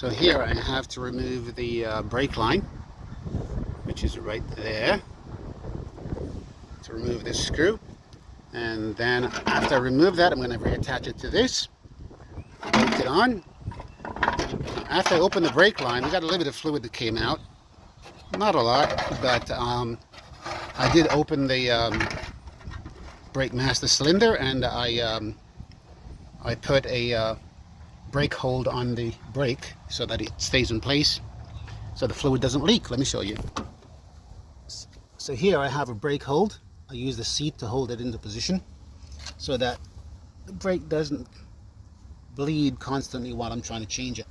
So here I have to remove the brake line, which is right there, to remove this screw. And then after I remove that, I'm going to reattach it to this, bolt it on. After I open the brake line, we got a little bit of fluid that came out. Not a lot, but I did open the brake master cylinder, and I put a brake hold on the brake so that it stays in place, so the fluid doesn't leak. Let me show you. So here I have a brake hold. I use the seat to hold it into position so that the brake doesn't bleed constantly while I'm trying to change it.